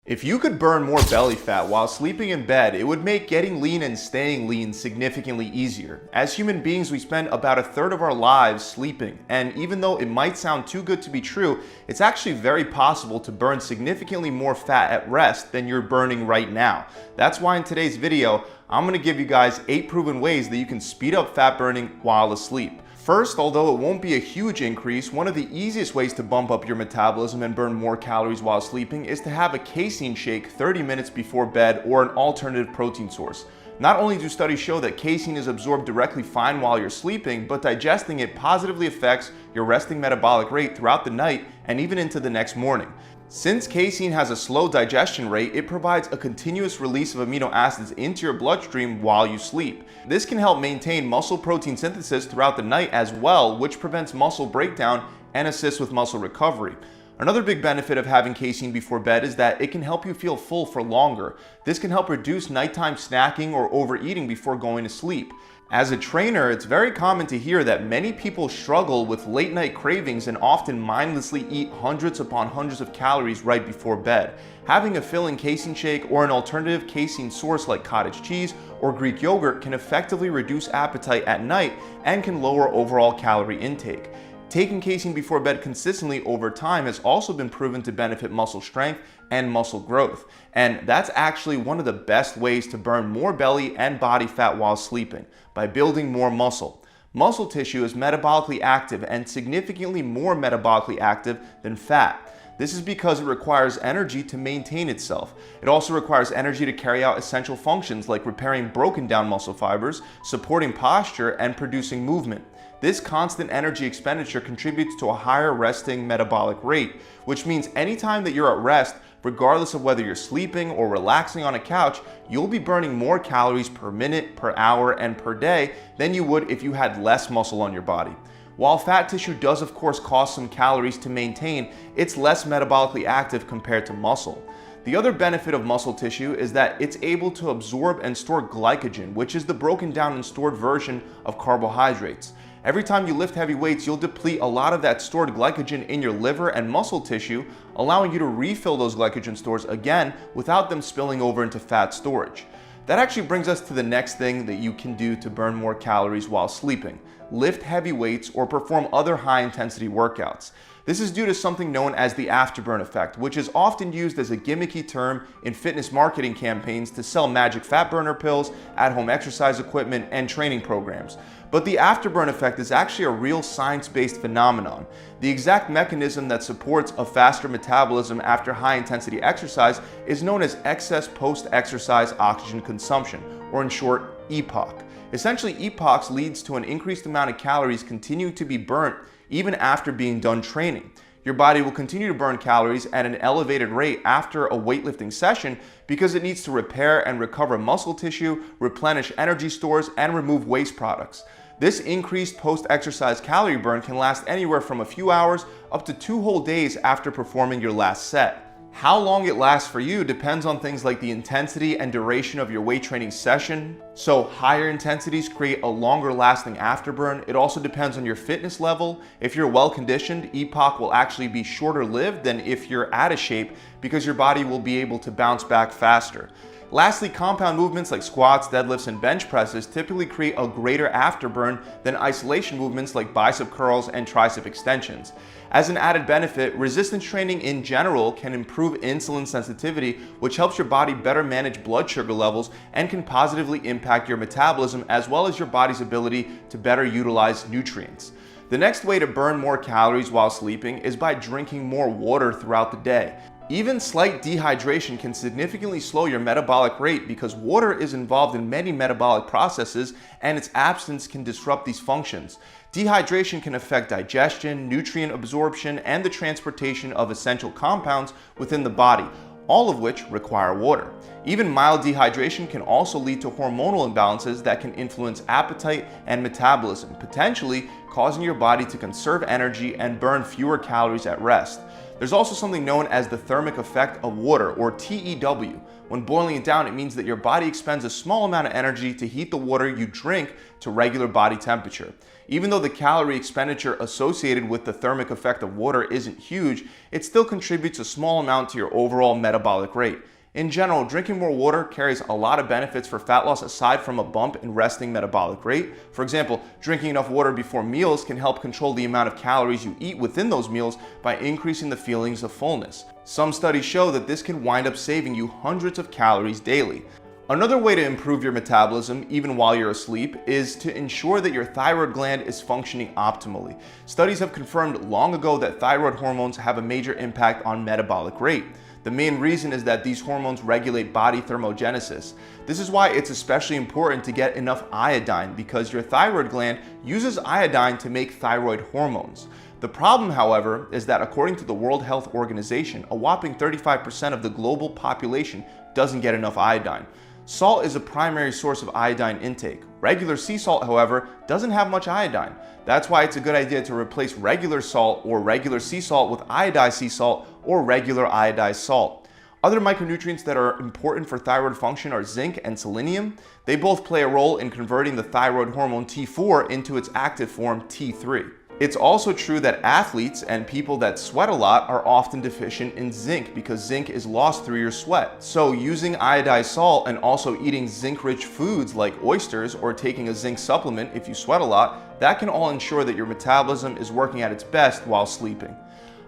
If you could burn more belly fat while sleeping in bed, it would make getting lean and staying lean significantly easier. As human beings, we spend about a third of our lives sleeping, and even though it might sound too good to be true, it's actually very possible to burn significantly more fat at rest than you're burning right now. That's why in today's video, I'm going to give you guys 8 proven ways that you can speed up fat burning while asleep. First, although it won't be a huge increase, one of the easiest ways to bump up your metabolism and burn more calories while sleeping is to have a casein shake 30 minutes before bed or an alternative protein source. Not only do studies show that casein is absorbed directly fine while you're sleeping, but digesting it positively affects your resting metabolic rate throughout the night and even into the next morning. Since casein has a slow digestion rate, it provides a continuous release of amino acids into your bloodstream while you sleep. This can help maintain muscle protein synthesis throughout the night as well, which prevents muscle breakdown and assists with muscle recovery. Another big benefit of having casein before bed is that it can help you feel full for longer. This can help reduce nighttime snacking or overeating before going to sleep. As a trainer, it's very common to hear that many people struggle with late night cravings and often mindlessly eat hundreds upon hundreds of calories right before bed. Having a filling casein shake or an alternative casein source like cottage cheese or Greek yogurt can effectively reduce appetite at night and can lower overall calorie intake. Taking casein before bed consistently over time has also been proven to benefit muscle strength and muscle growth. And that's actually one of the best ways to burn more belly and body fat while sleeping, by building more muscle. Muscle tissue is metabolically active and significantly more metabolically active than fat. This is because it requires energy to maintain itself. It also requires energy to carry out essential functions like repairing broken down muscle fibers, supporting posture, and producing movement. This constant energy expenditure contributes to a higher resting metabolic rate, which means anytime that you're at rest, regardless of whether you're sleeping or relaxing on a couch, you'll be burning more calories per minute, per hour, and per day than you would if you had less muscle on your body. While fat tissue does of course cost some calories to maintain, it's less metabolically active compared to muscle. The other benefit of muscle tissue is that it's able to absorb and store glycogen, which is the broken down and stored version of carbohydrates. Every time you lift heavy weights, you'll deplete a lot of that stored glycogen in your liver and muscle tissue, allowing you to refill those glycogen stores again without them spilling over into fat storage. That actually brings us to the next thing that you can do to burn more calories while sleeping: lift heavy weights or perform other high-intensity workouts. This is due to something known as the afterburn effect, which is often used as a gimmicky term in fitness marketing campaigns to sell magic fat burner pills, at-home exercise equipment, and training programs. But the afterburn effect is actually a real science-based phenomenon. The exact mechanism that supports a faster metabolism after high-intensity exercise is known as excess post-exercise oxygen consumption, or in short, EPOC. Essentially, EPOC leads to an increased amount of calories continuing to be burnt even after being done training. Your body will continue to burn calories at an elevated rate after a weightlifting session because it needs to repair and recover muscle tissue, replenish energy stores, and remove waste products. This increased post-exercise calorie burn can last anywhere from a few hours up to 2 whole days after performing your last set. How long it lasts for you depends on things like the intensity and duration of your weight training session. So higher intensities create a longer lasting afterburn. It also depends on your fitness level. If you're well conditioned, EPOC will actually be shorter lived than if you're out of shape because your body will be able to bounce back faster. Lastly, compound movements like squats, deadlifts, and bench presses typically create a greater afterburn than isolation movements like bicep curls and tricep extensions. As an added benefit, resistance training in general can improve insulin sensitivity, which helps your body better manage blood sugar levels and can positively impact your metabolism as well as your body's ability to better utilize nutrients. The next way to burn more calories while sleeping is by drinking more water throughout the day. Even slight dehydration can significantly slow your metabolic rate because water is involved in many metabolic processes and its absence can disrupt these functions. Dehydration can affect digestion, nutrient absorption, and the transportation of essential compounds within the body, all of which require water. Even mild dehydration can also lead to hormonal imbalances that can influence appetite and metabolism, potentially causing your body to conserve energy and burn fewer calories at rest. There's also something known as the thermic effect of water, or TEW. When boiling it down, it means that your body expends a small amount of energy to heat the water you drink to regular body temperature. Even though the calorie expenditure associated with the thermic effect of water isn't huge, it still contributes a small amount to your overall metabolic rate. In general, drinking more water carries a lot of benefits for fat loss aside from a bump in resting metabolic rate. For example, drinking enough water before meals can help control the amount of calories you eat within those meals by increasing the feelings of fullness. Some studies show that this can wind up saving you hundreds of calories daily. Another way to improve your metabolism, even while you're asleep, is to ensure that your thyroid gland is functioning optimally. Studies have confirmed long ago that thyroid hormones have a major impact on metabolic rate. The main reason is that these hormones regulate body thermogenesis. This is why it's especially important to get enough iodine, because your thyroid gland uses iodine to make thyroid hormones. The problem, however, is that according to the World Health Organization, a whopping 35% of the global population doesn't get enough iodine. Salt is a primary source of iodine intake. Regular sea salt, however, doesn't have much iodine. That's why it's a good idea to replace regular salt or regular sea salt with iodized sea salt or regular iodized salt. Other micronutrients that are important for thyroid function are zinc and selenium. They both play a role in converting the thyroid hormone T4 into its active form T3. It's also true that athletes and people that sweat a lot are often deficient in zinc because zinc is lost through your sweat. So using iodized salt and also eating zinc-rich foods like oysters or taking a zinc supplement if you sweat a lot, that can all ensure that your metabolism is working at its best while sleeping.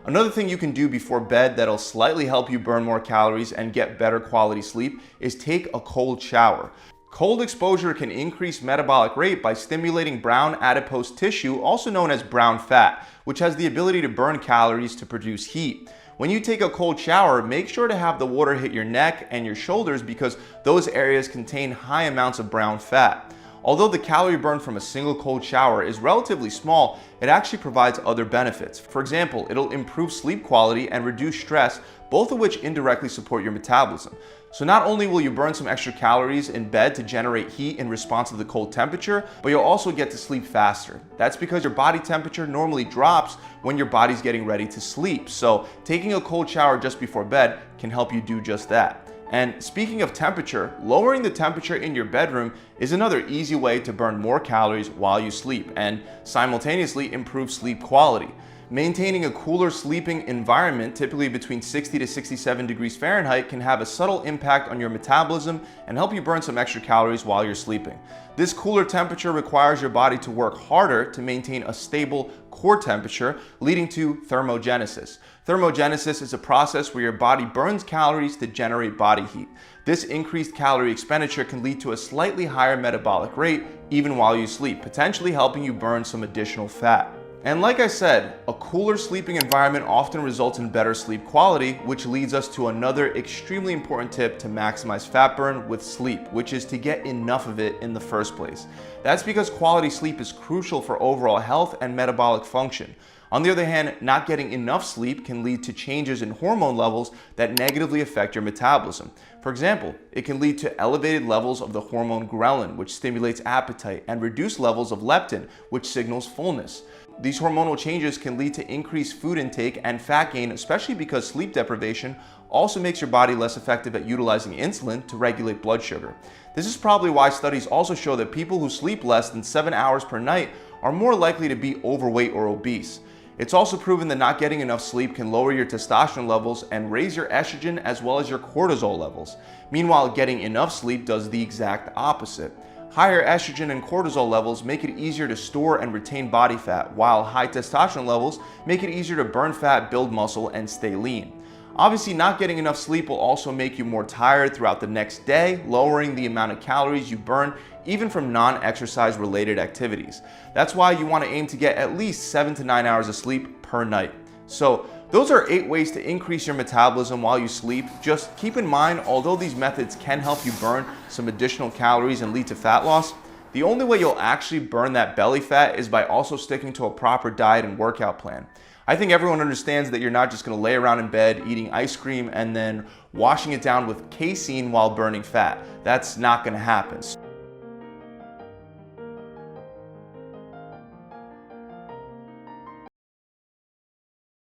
Another thing you can do before bed that'll slightly help you burn more calories and get better quality sleep is take a cold shower. Cold exposure can increase metabolic rate by stimulating brown adipose tissue, also known as brown fat, which has the ability to burn calories to produce heat. When you take a cold shower, make sure to have the water hit your neck and your shoulders because those areas contain high amounts of brown fat. Although the calorie burn from a single cold shower is relatively small, it actually provides other benefits. For example, it'll improve sleep quality and reduce stress, both of which indirectly support your metabolism. So not only will you burn some extra calories in bed to generate heat in response to the cold temperature, but you'll also get to sleep faster. That's because your body temperature normally drops when your body's getting ready to sleep. So taking a cold shower just before bed can help you do just that. And speaking of temperature, lowering the temperature in your bedroom is another easy way to burn more calories while you sleep and simultaneously improve sleep quality. Maintaining a cooler sleeping environment, typically between 60 to 67 degrees Fahrenheit, can have a subtle impact on your metabolism and help you burn some extra calories while you're sleeping. This cooler temperature requires your body to work harder to maintain a stable core temperature, leading to thermogenesis. Thermogenesis is a process where your body burns calories to generate body heat. This increased calorie expenditure can lead to a slightly higher metabolic rate even while you sleep, potentially helping you burn some additional fat. And like I said, a cooler sleeping environment often results in better sleep quality, which leads us to another extremely important tip to maximize fat burn with sleep, which is to get enough of it in the first place. That's because quality sleep is crucial for overall health and metabolic function. On the other hand, not getting enough sleep can lead to changes in hormone levels that negatively affect your metabolism. For example, it can lead to elevated levels of the hormone ghrelin, which stimulates appetite, and reduced levels of leptin, which signals fullness. These hormonal changes can lead to increased food intake and fat gain, especially because sleep deprivation also makes your body less effective at utilizing insulin to regulate blood sugar. This is probably why studies also show that people who sleep less than 7 hours per night are more likely to be overweight or obese. It's also proven that not getting enough sleep can lower your testosterone levels and raise your estrogen as well as your cortisol levels. Meanwhile, getting enough sleep does the exact opposite. Higher estrogen and cortisol levels make it easier to store and retain body fat, while high testosterone levels make it easier to burn fat, build muscle, and stay lean. Obviously, not getting enough sleep will also make you more tired throughout the next day, lowering the amount of calories you burn even from non-exercise related activities. That's why you want to aim to get at least 7 to 9 hours of sleep per night. So those are 8 ways to increase your metabolism while you sleep. Just keep in mind, although these methods can help you burn some additional calories and lead to fat loss, the only way you'll actually burn that belly fat is by also sticking to a proper diet and workout plan. I think everyone understands that you're not just going to lay around in bed eating ice cream and then washing it down with casein while burning fat. That's not going to happen.